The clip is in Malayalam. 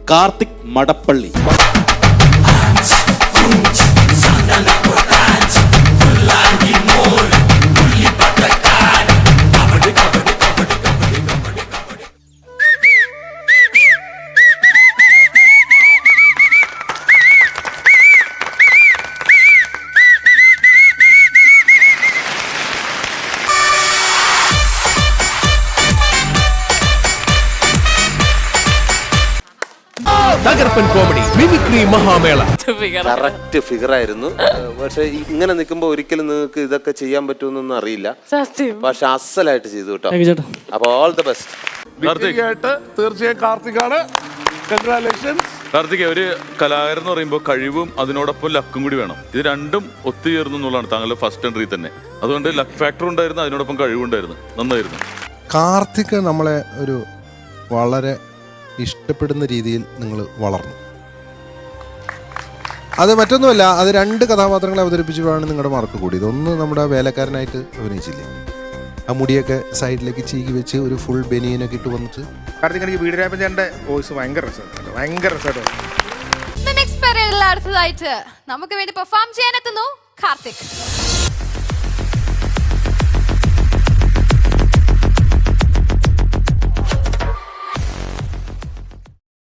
കാർത്തിക് മടപ്പള്ളി. തകർപ്പൻ comedy mimicry Mahamela. Correct figure ആയിരുന്നു. പക്ഷെ ഇങ്ങനെ നിൽക്കുമ്പോ ഒരിക്കലും നിങ്ങൾക്ക് ഇതൊക്കെ ചെയ്യാൻ പറ്റുമെന്നൊന്നും അറിയില്ല. പക്ഷെ അസലായിട്ട് ചെയ്തു കേട്ടോ. അപ്പൊ ഓൾ ദ ബെസ്റ്റ്. തീർച്ചയായും കാർത്തികാണ്. കൺഗ്രാറ്റുലേഷൻസ്. കാർത്തിക്, ഒരു കലാകാരൻ എന്ന് പറയുമ്പോൾ കഴിവും അതിനോടൊപ്പം ലക്കും കൂടി വേണം. ഇത് രണ്ടും ഒത്തുചേർന്നു എന്നുള്ളതാണ് താങ്കളുടെ ഫസ്റ്റ് എൻട്രി തന്നെ. അതുകൊണ്ട് ലക്ക് ഫാക്ടർ ഉണ്ടായിരുന്നു, അതിനോടൊപ്പം കഴിവുണ്ടായിരുന്നു. നന്നായിരുന്നു. കാർത്തിക് നമ്മളെ ഒരു വളരെ ഇഷ്ടപ്പെടുന്ന രീതിയിൽ നിങ്ങൾ വളർന്നു. അത് മറ്റൊന്നുമല്ല, അത് 2 കഥാപാത്രങ്ങളെ അവതരിപ്പിച്ചപ്പോഴാണ് നിങ്ങളുടെ മാർക്ക് കൂടിയത്. ഒന്ന് നമ്മുടെ വേലക്കാരനായിട്ട് അഭിനയിച്ചില്ലേ, ആ മുടിയൊക്കെ സൈഡിലേക്ക് ചീകി വെച്ച് ഒരു ഫുൾ ബനിയനൊക്കെ ഇട്ട് വന്നിട്ട്. കാർത്തിക് വീടിരാപ്പന്റെ വോയിസ് ഭയങ്കര രസമായിട്ട് അടുത്തതായിട്ട് നമുക്ക് വേണ്ടി പെർഫോം ചെയ്യാനെത്തുന്നു കാർത്തിക്.